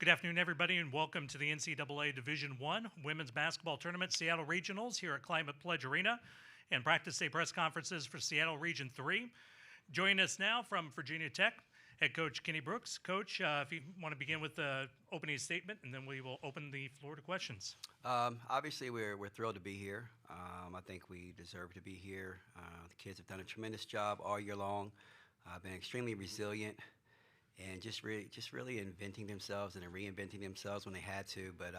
Good afternoon, everybody, and welcome to the NCAA Division I Women's Basketball Tournament Seattle Regionals here at Climate Pledge Arena and practice day press conferences for Seattle Region 3. Joining us now from Virginia Tech, head coach Kenny Brooks. Coach, if you want to begin with the opening statement, and then we will open the floor to questions. Obviously, we're thrilled to be here. I think we deserve to be here. The kids have done a tremendous job all year long. Been extremely resilient and just really inventing themselves and reinventing themselves when they had to. But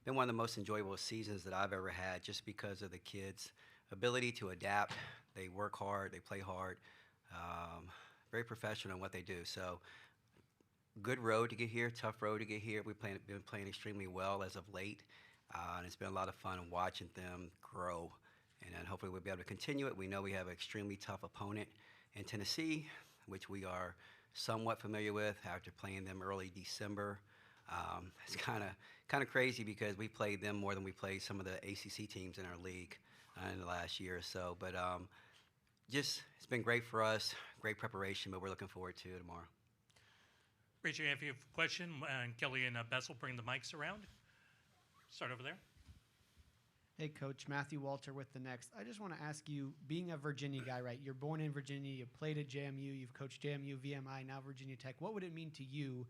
been one of the most enjoyable seasons that I've ever had, just because of the kids' ability to adapt. They work hard, they play hard, very professional in what they do. So good road to get here, tough road to get here. We've been playing extremely well as of late, and it's been a lot of fun watching them grow. And then hopefully we'll be able to continue it. We know we have an extremely tough opponent in Tennessee, which we are somewhat familiar with after playing them early December. It's kind of crazy because we played them more than we played some of the ACC teams in our league in the last year or so. But it's been great for us, great preparation, but we're looking forward to tomorrow. Raise your hand if you have a question, and Kelly and Bess will bring the mics around. Start over there. Hey, Coach. Matthew Walter with the Next. I just want to ask you, being a Virginia guy, right? You're born in Virginia. You played at JMU. You've coached JMU, VMI, now Virginia Tech. What would it mean to you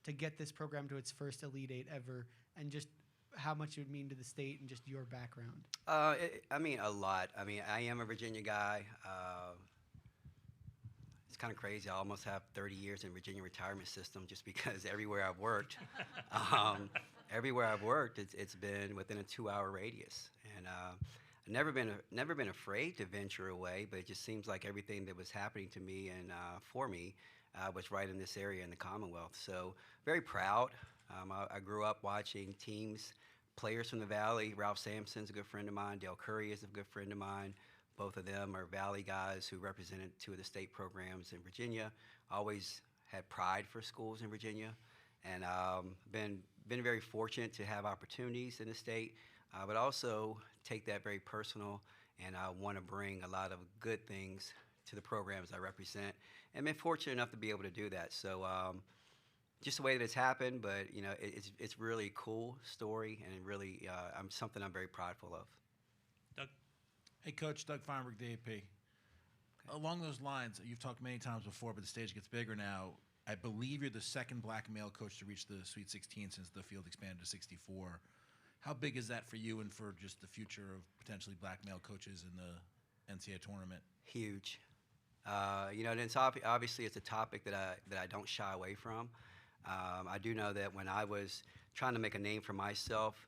to get this program to its first Elite Eight ever, and just how much it would mean to the state and just your background? I mean, a lot. I mean, I am a Virginia guy. It's kind of crazy. I almost have 30 years in Virginia retirement system just because everywhere I've worked, it's been within a 2-hour radius. And I've never been afraid to venture away, but it just seems like everything that was happening to me and for me was right in this area in the Commonwealth. So very proud. I grew up watching teams, players from the Valley. Ralph Sampson's a good friend of mine. Dale Curry is a good friend of mine. Both of them are Valley guys who represented 2 of the state programs in Virginia. Always had pride for schools in Virginia, and been very fortunate to have opportunities in the state, but also take that very personal, and I want to bring a lot of good things to the programs I represent, and been fortunate enough to be able to do that. So just the way that it's happened, but you know, it's really a cool story, and it really something I'm very prideful of. Doug? Hey, Coach. Doug Feinberg, DAP. Okay. Along those lines, you've talked many times before, but the stage gets bigger now. I believe you're the second black male coach to reach the Sweet 16 since the field expanded to 64. How big is that for you and for just the future of potentially black male coaches in the NCAA tournament? Huge. You know, and obviously it's a topic that I don't shy away from. I do know that when I was trying to make a name for myself,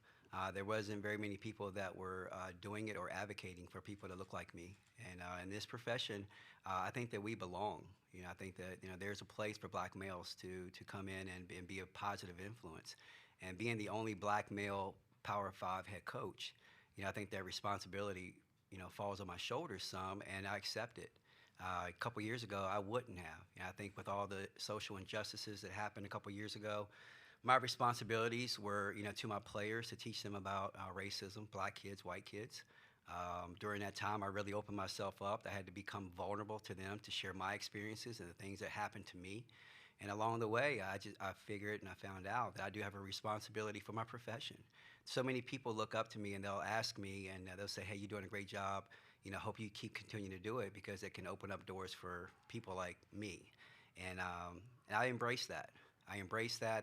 there wasn't very many people that were doing it or advocating for people to look like me. And in this profession, I think that we belong. You know, I think that there's a place for black males to come in and be a positive influence. And being the only black male Power 5 head coach, I think that responsibility falls on my shoulders some, and I accept it. A couple years ago, I wouldn't have. I think with all the social injustices that happened a couple years ago, my responsibilities were, to my players to teach them about racism, black kids, white kids. During that time, I really opened myself up. I had to become vulnerable to them to share my experiences and the things that happened to me. And along the way, I figured and I found out that I do have a responsibility for my profession. So many people look up to me and they'll ask me and they'll say, hey, you're doing a great job. Hope you keep continuing to do it because it can open up doors for people like me. And I embrace that.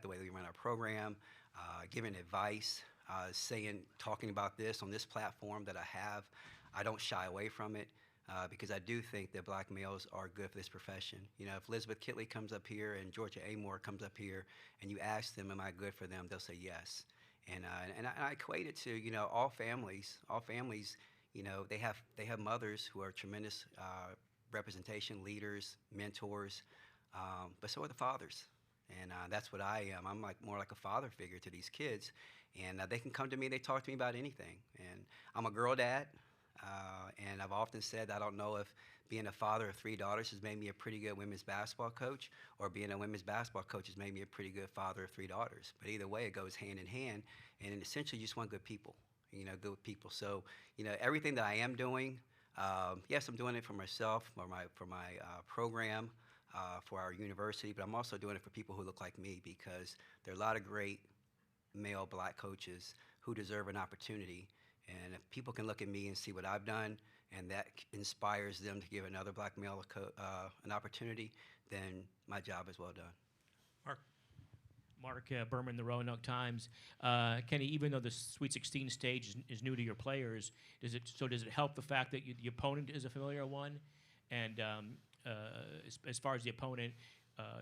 The way we run our program, giving advice, talking about this on this platform that I have. I don't shy away from it because I do think that black males are good for this profession. If Elizabeth Kitley comes up here and Georgia Amoore comes up here and you ask them, am I good for them? They'll say yes. And I equate it to, all families, they have mothers who are tremendous representation, leaders, mentors, but so are the fathers. And that's what I am. I'm more like a father figure to these kids. And they can come to me, they talk to me about anything. And I'm a girl dad, and I've often said I don't know if being a father of 3 daughters has made me a pretty good women's basketball coach, or being a women's basketball coach has made me a pretty good father of 3 daughters. But either way, it goes hand in hand, and essentially you just want good people, good people. So, everything that I am doing, yes, I'm doing it for myself, for my program, for our university, but I'm also doing it for people who look like me because there are a lot of great male black coaches who deserve an opportunity. And if people can look at me and see what I've done, and that inspires them to give another black male an opportunity, then my job is well done. Mark. Mark Berman, the Roanoke Times. Kenny, even though the Sweet 16 stage is new to your players, does it help the fact that the opponent is a familiar one? And as far as the opponent,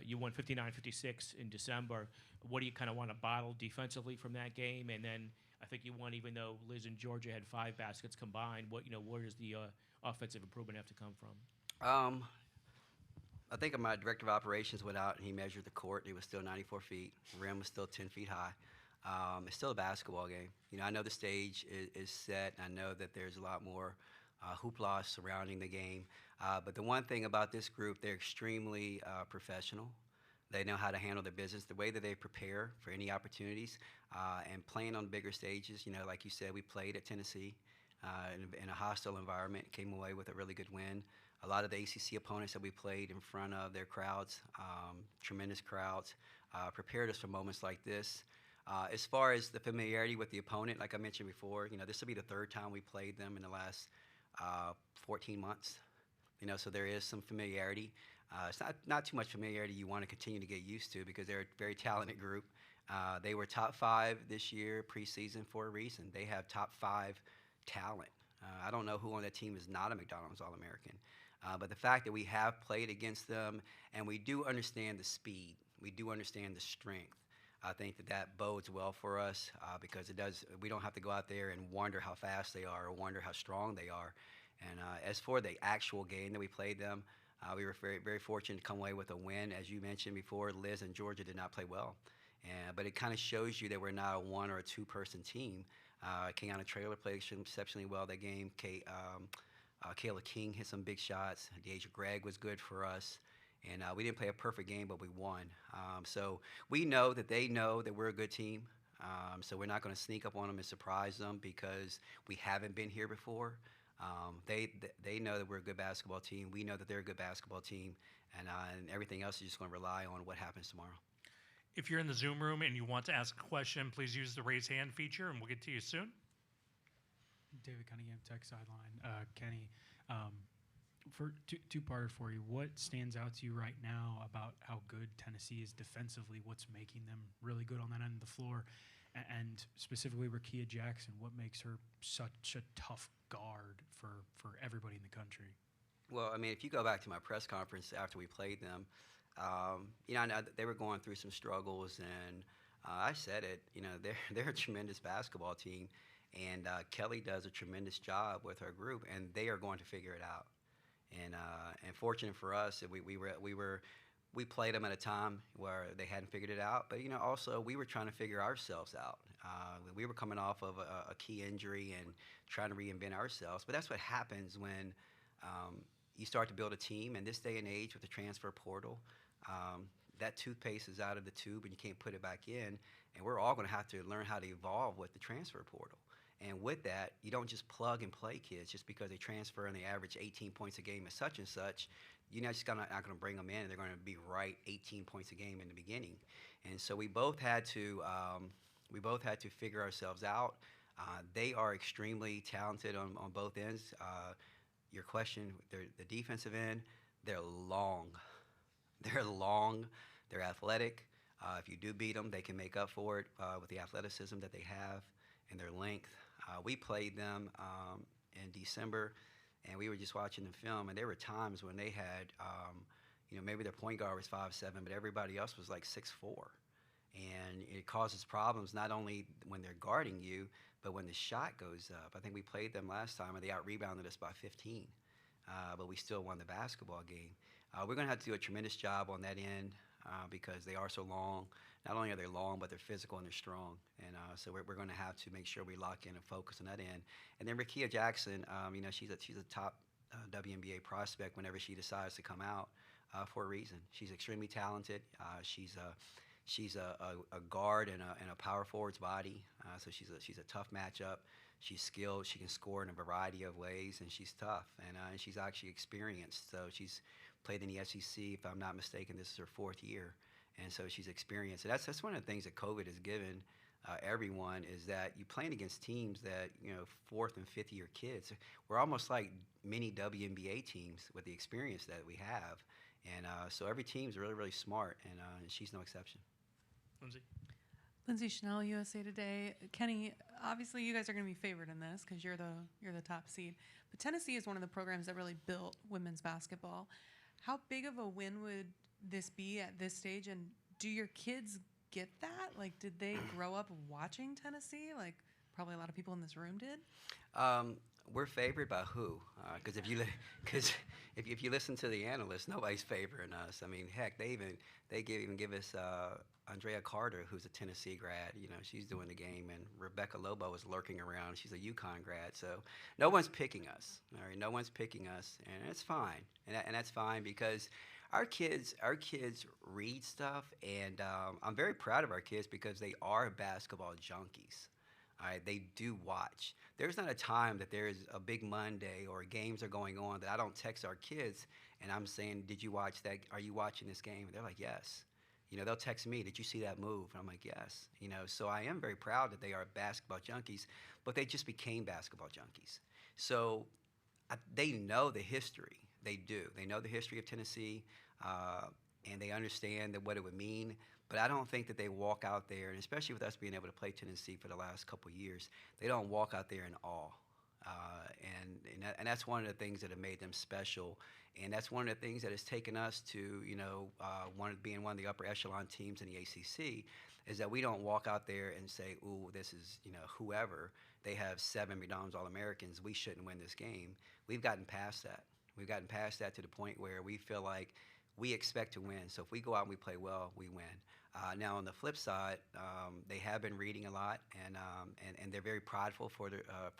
you won 59-56 in December. What do you kind of want to bottle defensively from that game? And then I think you won even though Liz and Georgia had 5 baskets combined. Where does the offensive improvement have to come from? I think my director of operations went out and he measured the court. It was still 94 feet. The rim was still 10 feet high. It's still a basketball game. I know the stage is set. And I know that there's a lot more hoopla surrounding the game. But the one thing about this group, they're extremely professional. They know how to handle their business, the way that they prepare for any opportunities, and playing on bigger stages. Like you said, we played at Tennessee in a hostile environment, came away with a really good win. A lot of the ACC opponents that we played in front of their crowds, tremendous crowds, prepared us for moments like this. As far as the familiarity with the opponent, like I mentioned before, this will be the 3rd time we played them in the last 14 months. So there is some familiarity. It's not too much familiarity you want to continue to get used to because they're a very talented group. They were top 5 this year preseason for a reason. They have top 5 talent. I don't know who on that team is not a McDonald's All-American. But the fact that we have played against them and we do understand the speed, we do understand the strength, I think that bodes well for us because we don't have to go out there and wonder how fast they are or wonder how strong they are. And as for the actual game that we played them, we were very, very fortunate to come away with a win. As you mentioned before, Liz and Georgia did not play well. But it kind of shows you that we're not a 1 or a 2-person team. Kayana Traylor played exceptionally well that game. Kayla King hit some big shots. Deasia Gregg was good for us. And we didn't play a perfect game, but we won. So we know that they know that we're a good team. So we're not going to sneak up on them and surprise them because we haven't been here before. They know that we're a good basketball team. We know that they're a good basketball team. And everything else is just going to rely on what happens tomorrow. If you're in the Zoom room and you want to ask a question, please use the raise hand feature, and we'll get to you soon. David Cunningham, Tech Sideline. Kenny, for two-parter for you. What stands out to you right now about how good Tennessee is defensively? What's making them really good on that end of the floor? And specifically Rickea Jackson, what makes her such a tough guard for everybody in the country? Well, I mean, if you go back to my press conference after we played them, I know they were going through some struggles, and I said it. They're a tremendous basketball team, and Kelly does a tremendous job with her group, and they are going to figure it out. And fortunate for us, we played them at a time where they hadn't figured it out, but also we were trying to figure ourselves out. We were coming off of a key injury and trying to reinvent ourselves. But that's what happens when you start to build a team. In this day and age with the transfer portal, that toothpaste is out of the tube and you can't put it back in. And we're all going to have to learn how to evolve with the transfer portal. And with that, you don't just plug and play kids just because they transfer and they average 18 points a game and such. You're not going to bring them in and they're going to be right 18 points a game in the beginning. And so we both had to figure ourselves out. They are extremely talented on both ends. Your question, the defensive end, they're long. They're athletic. If you do beat them, they can make up for it with the athleticism that they have and their length. We played them in December, and we were just watching the film, and there were times when they had, maybe their point guard was 5'7", but everybody else was like 6'4". And it causes problems not only when they're guarding you, but when the shot goes up. I think we played them last time, and they out-rebounded us by 15, but we still won the basketball game. We're going to have to do a tremendous job on that end because they are so long. Not only are they long, but they're physical and they're strong. And so we're going to have to make sure we lock in and focus on that end. And then Rickea Jackson, she's a top WNBA prospect whenever she decides to come out for a reason. She's extremely talented. She's a guard and a power forward's body. So she's a tough matchup. She's skilled. She can score in a variety of ways, and she's tough. And she's actually experienced. So she's played in the SEC. If I'm not mistaken, this is her 4th year, and so she's experienced. And that's one of the things that COVID has given everyone, is that you're playing against teams that, 4th and 5th year kids. We're almost like mini WNBA teams with the experience that we have, and so every team's really, really smart, and she's no exception. Lindsay? Lindsay Schnell, USA Today. Kenny, obviously you guys are going to be favored in this because you're the top seed. But Tennessee is one of the programs that really built women's basketball. How big of a win would this be at this stage? And do your kids get that? Like, did they grow up watching Tennessee? Like, probably a lot of people in this room did. We're favored by who? Because if you listen to the analysts, nobody's favoring us. I mean, heck, they even give us Andrea Carter, who's a Tennessee grad. She's doing the game, and Rebecca Lobo is lurking around. She's a UConn grad, so no one's picking us. All right, no one's picking us, and it's fine, and that's fine because our kids read stuff, and I'm very proud of our kids because they are basketball junkies. All right, they do watch. There's not a time that there's a big Monday or games are going on that I don't text our kids and I'm saying, did you watch that? Are you watching this game? And they're like, yes. They'll text me, did you see that move? And I'm like, yes. So I am very proud that they are basketball junkies, but they just became basketball junkies. So they know the history. They do. They know the history of Tennessee, and they understand what it would mean. But I don't think that they walk out there, and especially with us being able to play Tennessee for the last couple of years, they don't walk out there in awe. And that's one of the things that have made them special. And that's one of the things that has taken us to, being one of the upper echelon teams in the ACC, is that we don't walk out there and say, ooh, this is, whoever. They have 7 McDonald's All-Americans. We shouldn't win this game. We've gotten past that. We've gotten past that to the point where we feel like we expect to win. So if we go out and we play well, we win. Now on the flip side, they have been reading a lot, and they're very prideful for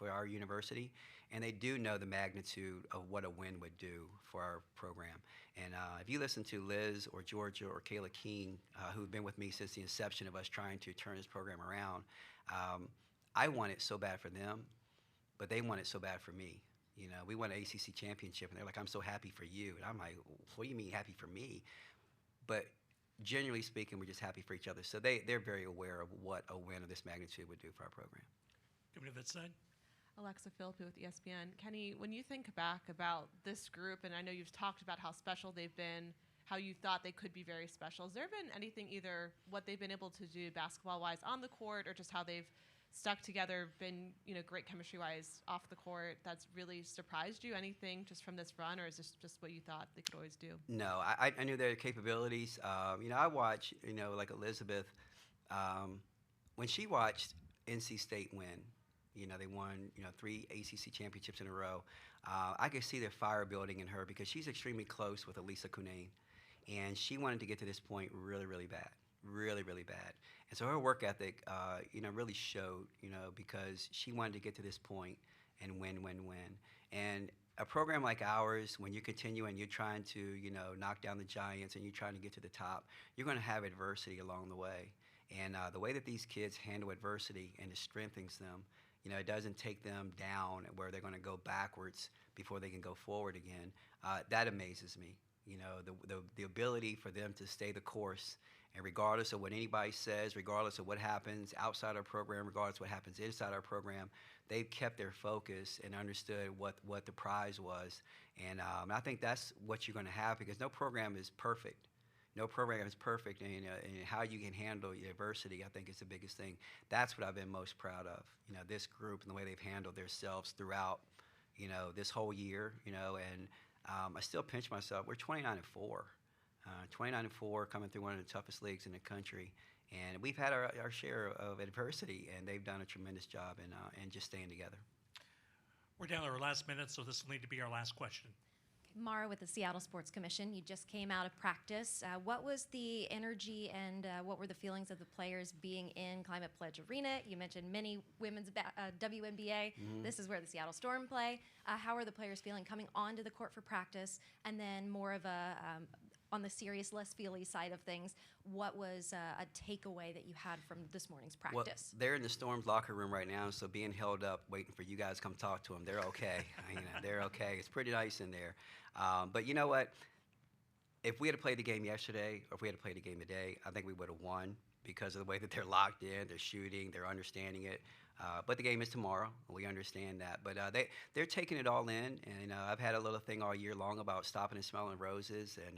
our university, and they do know the magnitude of what a win would do for our program. And if you listen to Liz or Georgia or Kayla King, who've been with me since the inception of us trying to turn this program around, I want it so bad for them, but they want it so bad for me. We won an ACC championship, and they're like, I'm so happy for you. And I'm like, what do you mean happy for me? But generally speaking, we're just happy for each other. So they're very aware of what a win of this magnitude would do for our program. Coming to that side. Alexa Philippi with ESPN. Kenny, when you think back about this group, and I know you've talked about how special they've been, how you thought they could be very special, has there been anything, either what they've been able to do basketball-wise on the court, or just how they've stuck together, been great chemistry-wise off the court, that's really surprised you? Anything just from this run, or is this just what you thought they could always do? No, I knew their capabilities. I watch, like Elizabeth, when she watched NC State win, they won, 3 ACC championships in a row. I could see the fire building in her because she's extremely close with Elisa Cunane, and she wanted to get to this point really, really bad. Really, really bad. And so her work ethic, really showed, because she wanted to get to this point and win. And a program like ours, when you continue and you're trying to, knock down the giants and you're trying to get to the top, you're going to have adversity along the way. And the way that these kids handle adversity, and it strengthens them, it doesn't take them down where they're going to go backwards before they can go forward again. That amazes me. The ability for them to stay the course. And regardless of what anybody says, regardless of what happens outside our program, regardless of what happens inside our program, they've kept their focus and understood what the prize was. And I think that's what you're going to have, because no program is perfect. No program is perfect, and how you can handle adversity, I think, is the biggest thing. That's what I've been most proud of. This group and the way they've handled themselves throughout, this whole year. And I still pinch myself. We're 29-4. 29-4, coming through one of the toughest leagues in the country, and we've had our share of adversity, and they've done a tremendous job in just staying together. We're down to our last minute, so this will need to be our last question. Mara with the Seattle Sports Commission. You just came out of practice. What was the energy and what were the feelings of the players being in Climate Pledge Arena? You mentioned many women's WNBA. Mm-hmm. This is where the Seattle Storm play. How are the players feeling coming onto the court for practice? And then more of a on the serious, less feely side of things, what was a takeaway that you had from this morning's practice? Well, they're in the Storm's locker room right now, so being held up, waiting for you guys to come talk to them, they're okay. They're okay. It's pretty nice in there. But you know what? if we had played the game yesterday, or if we had played the game today, I think we would have won because of the way that they're locked in, they're shooting, they're understanding it. But the game is tomorrow. We understand that. But they're taking it all in. And I've had a little thing all year long about stopping and smelling roses. And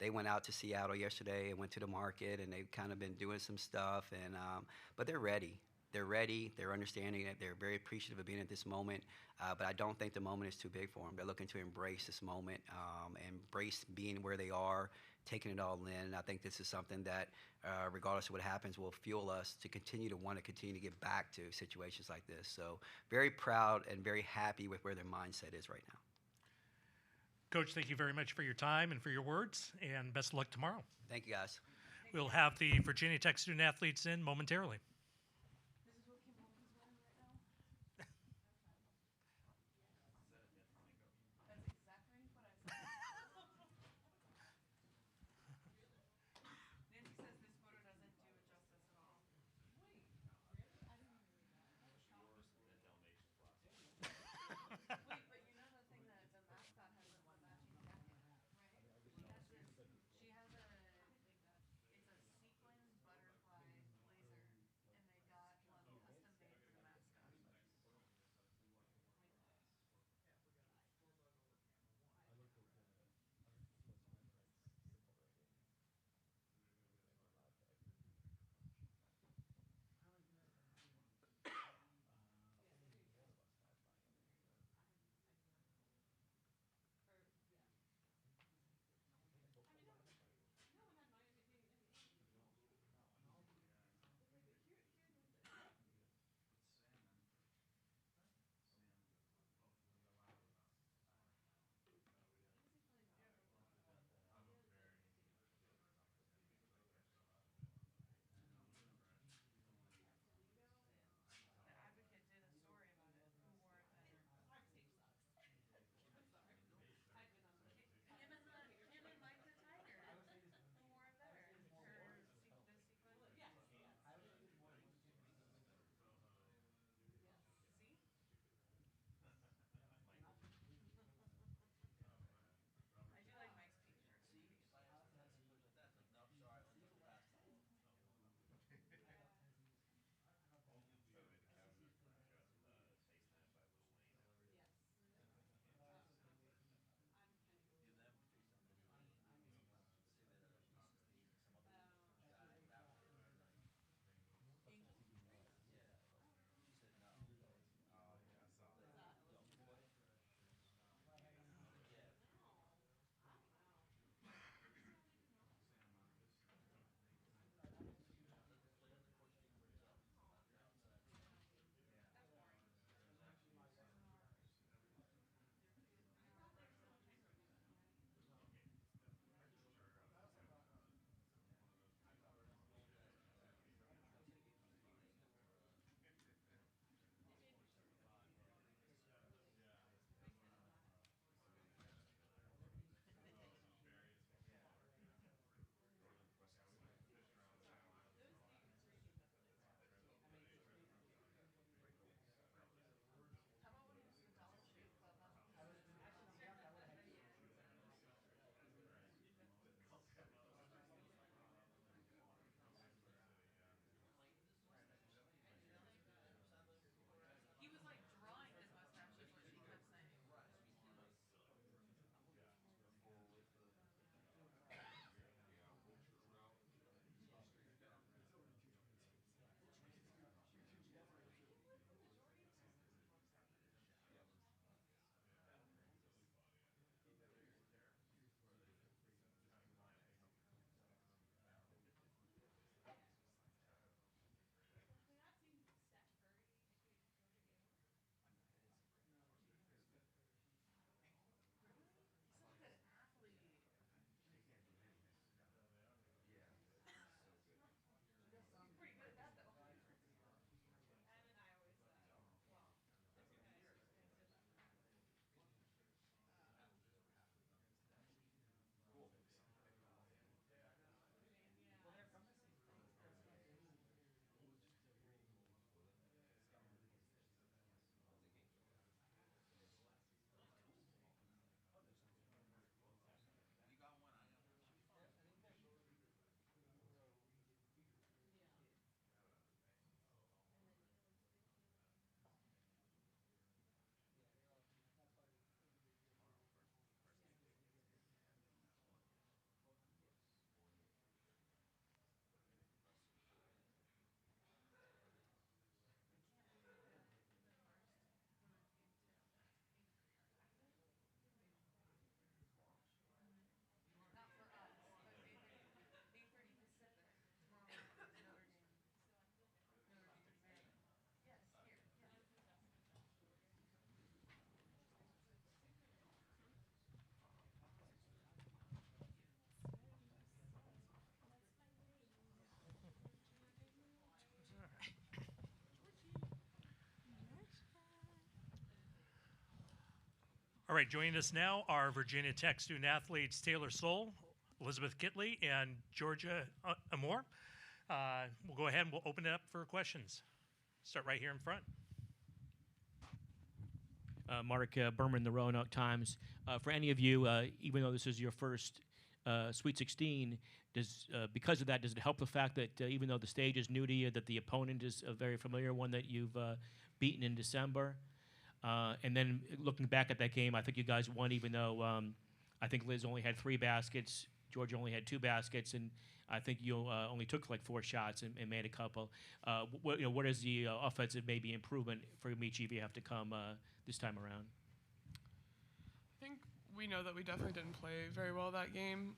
they went out to Seattle yesterday and went to the market, and they've kind of been doing some stuff. And but they're ready. They're ready. They're understanding it. They're very appreciative of being at this moment. But I don't think the moment is too big for them. They're looking to embrace this moment, embrace being where they are, taking it all in. I think this is something that, regardless of what happens, will fuel us to continue to get back to situations like this. So very proud and very happy with where their mindset is right now. Coach, thank you very much for your time and for your words, and best of luck tomorrow. Thank you, guys. We'll have the Virginia Tech student athletes in momentarily. All right, joining us now are Virginia Tech student athletes Taylor Soule, Elizabeth Kitley, and Georgia Amoore. We'll go ahead and we'll open it up for questions. Start right here in front. Mark Berman, the Roanoke Times. For any of you, even though this is your first Sweet 16, because of that, does it help the fact that even though the stage is new to you, that the opponent is a very familiar one that you've beaten in December? And then looking back at that game, I think you guys won even though I think Liz only had 3 baskets, Georgia only had 2 baskets, and I think you only took like 4 shots and made a couple. What is the offensive maybe improvement for each of you have to come this time around? I think we know that we definitely didn't play very well that game.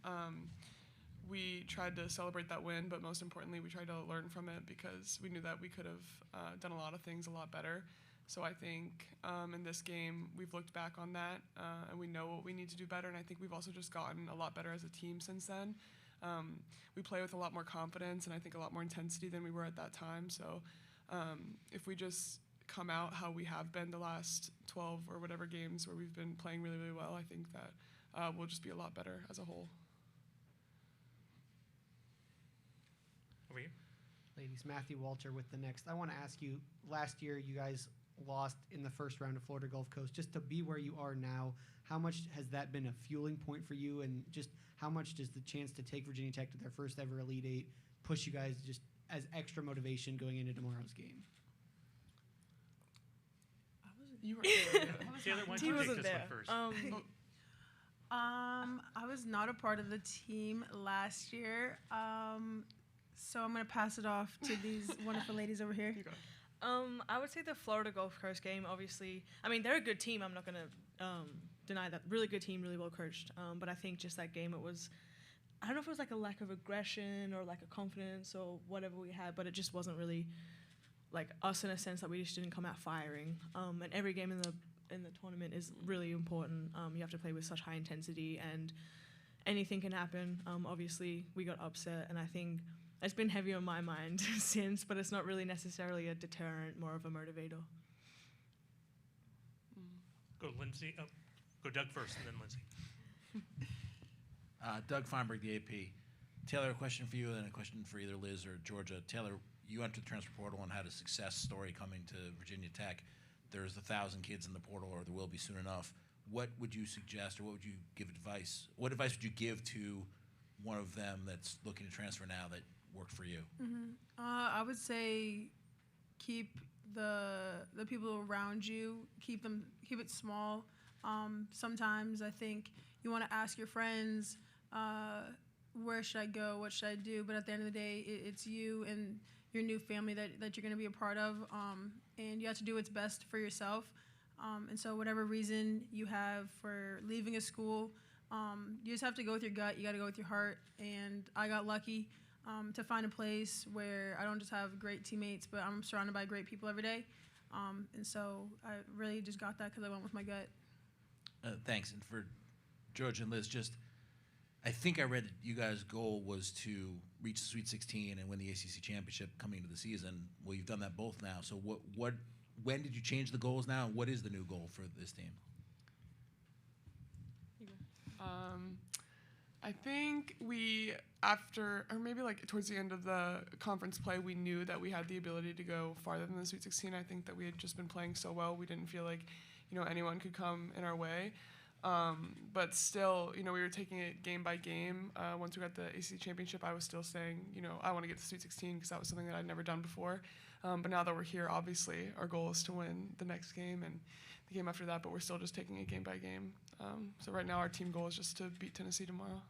We tried to celebrate that win, but most importantly, we tried to learn from it because we knew that we could have done a lot of things a lot better. So I think in this game, we've looked back on that and we know what we need to do better. And I think we've also just gotten a lot better as a team since then. We play with a lot more confidence and I think a lot more intensity than we were at that time. So if we just come out how we have been the last 12 or whatever games where we've been playing really, really well, I think that we'll just be a lot better as a whole. Over here. Ladies, Matthew Walter with the Next. I want to ask you, last year you guys lost in the first round of Florida Gulf Coast. Just to be where you are now, how much has that been a fueling point for you, and just how much does the chance to take Virginia Tech to their first ever Elite Eight push you guys just as extra motivation going into tomorrow's game? You were there. Taylor, why don't He you take wasn't this there. one first? I was not a part of the team last year, so I'm gonna pass it off to these wonderful ladies over here. You go. I would say the Florida Gulf Coast game, obviously. I mean, they're a good team. I'm not going to deny that. Really good team, really well coached. But I think just that game, it was, I don't know if it was like a lack of aggression or like a confidence or whatever we had, but it just wasn't really like us in a sense that we just didn't come out firing. And every game in the tournament is really important. You have to play with such high intensity and anything can happen. Obviously, we got upset, and I think it's been heavy on my mind since, but it's not really necessarily a deterrent, more of a motivator. Go Lindsay. Oh, go Doug first, and then Lindsay. Doug Feinberg, the AP. Taylor, a question for you, and then a question for either Liz or Georgia. Taylor, you entered the transfer portal and had a success story coming to Virginia Tech. There's 1,000 kids in the portal, or there will be soon enough. What would you suggest, or what would you give advice? What advice would you give to one of them that's looking to transfer now that worked for you? I would say keep the people around you, keep it small. Sometimes I think you want to ask your friends, where should I go, what should I do? But at the end of the day, it's you and your new family that you're going to be a part of, and you have to do what's best for yourself. And so whatever reason you have for leaving a school, you just have to go with your gut. You got to go with your heart. And I got lucky to find a place where I don't just have great teammates, but I'm surrounded by great people every day. And so I really just got that because I went with my gut. Thanks. And for George and Liz, I think I read that you guys' goal was to reach the Sweet 16 and win the ACC championship coming into the season. Well, you've done that both now. So when did you change the goals now? And what is the new goal for this team? I think after, or maybe like towards the end of the conference play, we knew that we had the ability to go farther than the Sweet 16. I think that we had just been playing so well, we didn't feel like, anyone could come in our way. But still, we were taking it game by game. Once we got the ACC championship, I was still saying, I want to get to Sweet 16 because that was something that I'd never done before. But now that we're here, obviously, our goal is to win the next game and the game after that, but we're still just taking it game by game. So right now our team goal is just to beat Tennessee tomorrow.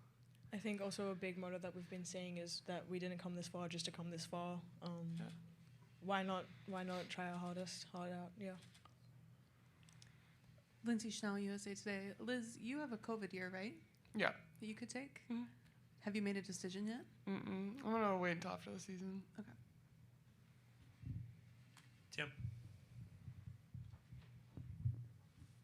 I think also a big motto that we've been saying is that we didn't come this far just to come this far. Yeah. Why not try our hardest, hard out, yeah. Lindsay Schnell, USA Today. Liz, you have a COVID year, right? Yeah. That you could take? Mm-hmm. Have you made a decision yet? I'm going to wait until after the season. Okay. Tim.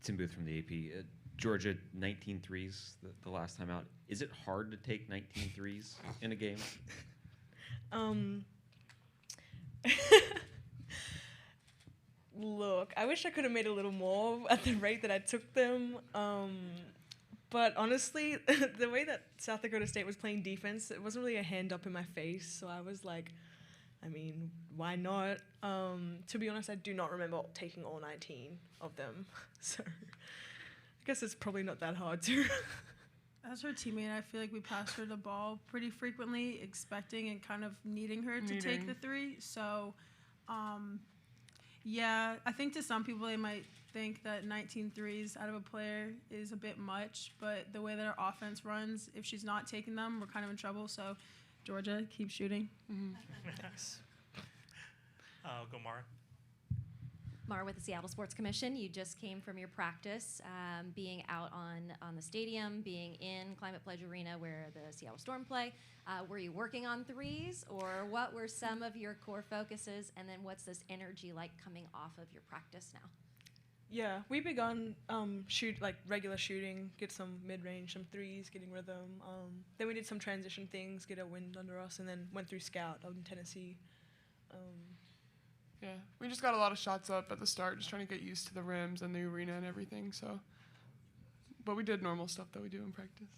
Tim Booth from the AP. Georgia, 19 threes the last time out. Is it hard to take 19 threes in a game? Look, I wish I could have made a little more at the rate that I took them. But honestly, the way that South Dakota State was playing defense, it wasn't really a hand up in my face. So I was like, I mean, why not? To be honest, I do not remember taking all 19 of them. So I guess it's probably not that hard to. As her teammate, I feel like we passed her the ball pretty frequently, expecting and kind of needing her to take the three. So, yeah, I think to some people they might think that 19 threes out of a player is a bit much, but the way that our offense runs, if she's not taking them, we're kind of in trouble. So, Georgia, keep shooting. Thanks. Go Mara. Mara with the Seattle Sports Commission. You just came from your practice, being out on the stadium, being in Climate Pledge Arena where the Seattle Storm play. Were you working on threes, or what were some of your core focuses? And then what's this energy like coming off of your practice now? Yeah, we begun regular shooting, get some mid-range, some threes, getting rhythm. Then we did some transition things, get a wind under us, and then went through scout out in Tennessee. Yeah, we just got a lot of shots up at the start, just trying to get used to the rims and the arena and everything. So, but we did normal stuff that we do in practice.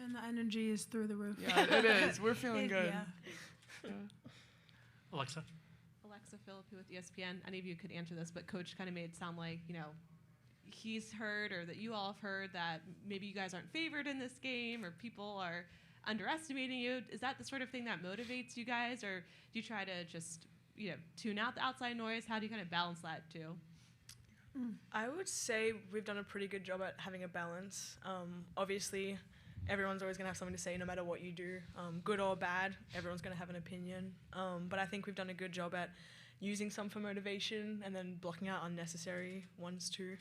And the energy is through the roof. Yeah, it is. We're feeling good. Yeah. Alexa. Alexa Philippi with ESPN. Any of you could answer this, but Coach kind of made it sound like, he's heard or that you all have heard that maybe you guys aren't favored in this game or people are underestimating you. Is that the sort of thing that motivates you guys, or do you try to just tune out the outside noise? How do you kind of balance that too? I would say we've done a pretty good job at having a balance. Obviously, everyone's always going to have something to say no matter what you do, good or bad. Everyone's going to have an opinion. But I think we've done a good job at using some for motivation and then blocking out unnecessary ones too.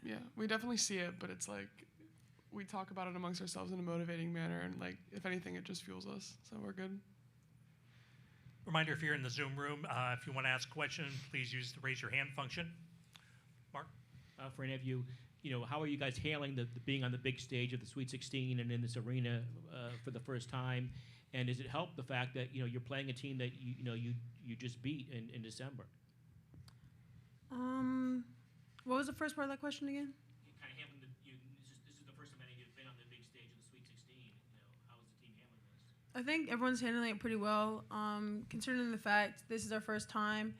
Yeah, we definitely see it, but it's like we talk about it amongst ourselves in a motivating manner, and like if anything, it just fuels us. So we're good. Reminder, if you're in the Zoom room, if you want to ask a question, please use the raise your hand function. Mark? For any of you, how are you guys handling the being on the big stage of the Sweet 16 and in this arena for the first time? And does it help the fact that you're playing a team that you just beat in December? What was the first part of that question again? Kind of handling this is the first time you've been on the big stage of the Sweet 16. How is the team handling this? I think everyone's handling it pretty well. Considering the fact this is our first time,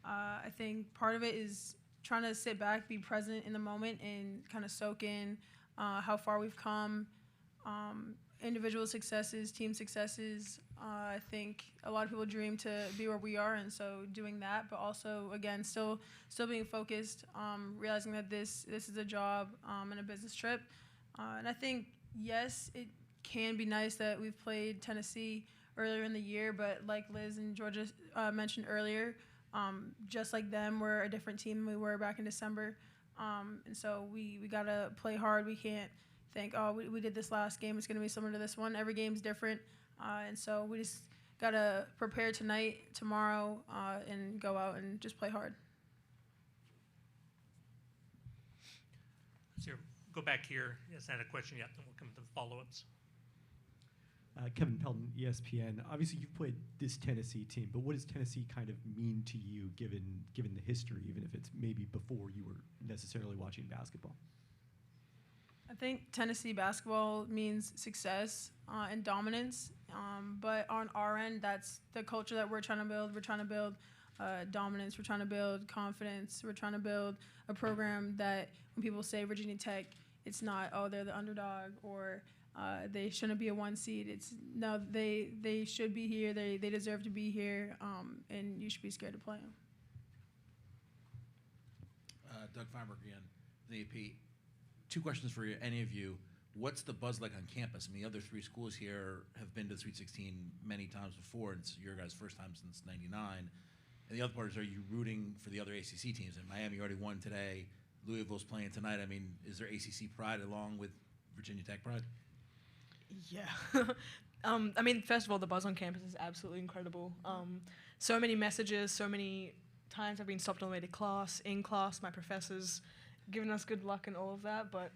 I think part of it is trying to sit back, be present in the moment, and kind of soak in how far we've come, individual successes, team successes. I think a lot of people dream to be where we are, and so doing that, but also, again, still being focused, realizing that this is a job and a business trip. And I think, yes, it can be nice that we've played Tennessee earlier in the year, but like Liz and Georgia mentioned earlier, just like them, we're a different team than we were back in December. And so we got to play hard. We can't think, we did this last game, it's going to be similar to this one. Every game's different. And so we just got to prepare tonight, tomorrow, and go out and just play hard. So go back here. Yes, I had a question yet, then we'll come to the follow-ups. Kevin Pelton, ESPN. Obviously, you've played this Tennessee team, but what does Tennessee kind of mean to you, given the history, even if it's maybe before you were necessarily watching basketball? I think Tennessee basketball means success and dominance, but on our end, that's the culture that we're trying to build. We're trying to build dominance. We're trying to build confidence. We're trying to build a program that when people say Virginia Tech, it's not, they're the underdog, or they shouldn't be a 1 seed. It's no, they should be here. They deserve to be here, and you should be scared to play them. Doug Feinberg again, the AP. 2 questions for any of you. What's the buzz like on campus? I mean, the other 3 schools here have been to the Sweet 16 many times before. It's your guys' first time since '99. And the other part is, are you rooting for the other ACC teams? And Miami already won today. Louisville's playing tonight. I mean, is there ACC pride along with Virginia Tech pride? Yeah. I mean, first of all, the buzz on campus is absolutely incredible. So many messages, so many times I've been stopped on the way to class, in class, my professors giving us good luck and all of that. But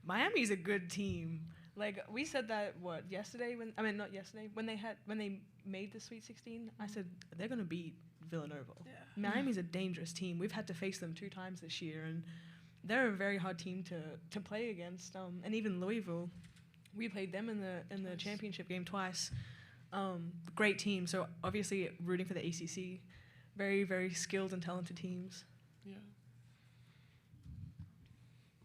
Miami's a good team. Like, we said that, yesterday? Not yesterday. When they made the Sweet 16, I said they're going to beat Villanova. Yeah. Miami's a dangerous team. We've had to face them 2 times this year, and they're a very hard team to play against. And even Louisville, we played them in the championship game twice. Great team. So obviously rooting for the ACC. Very, very skilled and talented teams. Yeah.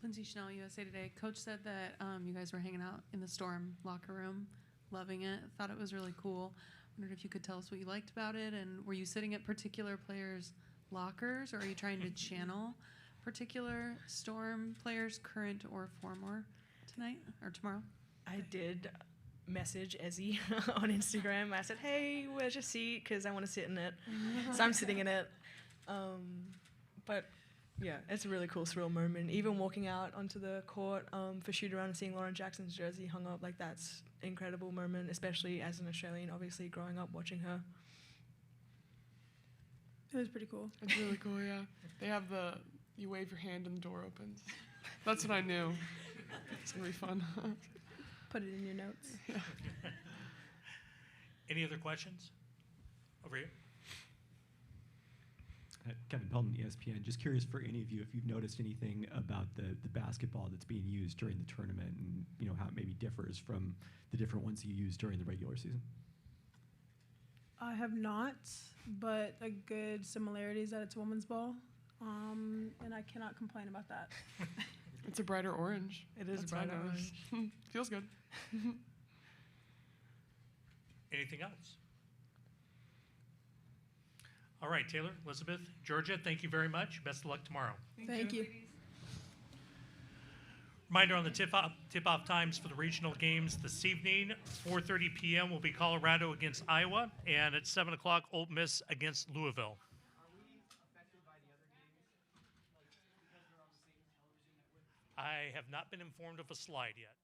Lindsay Chanel, USA Today. Coach said that you guys were hanging out in the Storm locker room, loving it. Thought it was really cool. Wondered if you could tell us what you liked about it, and were you sitting at particular players' lockers, or are you trying to channel particular Storm players, current or former, tonight or tomorrow? I did message Ezzy on Instagram. I said, hey, where's your seat? Because I want to sit in it. So I'm sitting in it. But yeah, it's a really cool, surreal moment. Even walking out onto the court for shoot around and seeing Lauren Jackson's jersey hung up, like that's an incredible moment, especially as an Australian, obviously growing up watching her. It was pretty cool. It's really cool, yeah. They have you wave your hand and the door opens. That's what I knew. It's going to be fun. Put it in your notes. Yeah. Any other questions? Over here. Kevin Pelton, ESPN. Just curious for any of you if you've noticed anything about the basketball that's being used during the tournament, and how it maybe differs from the different ones you use during the regular season. I have not, but a good similarity is that it's women's ball, and I cannot complain about that. It's a brighter orange. It is That's brighter nice. orange. Feels good. Anything else? All right, Taylor, Elizabeth, Georgia, thank you very much. Best of luck tomorrow. Thank you. Reminder on the tip-off times for the regional games this evening. 4:30 p.m. will be Colorado against Iowa, and at 7 o'clock, Ole Miss against Louisville. I have not been informed of a slide yet.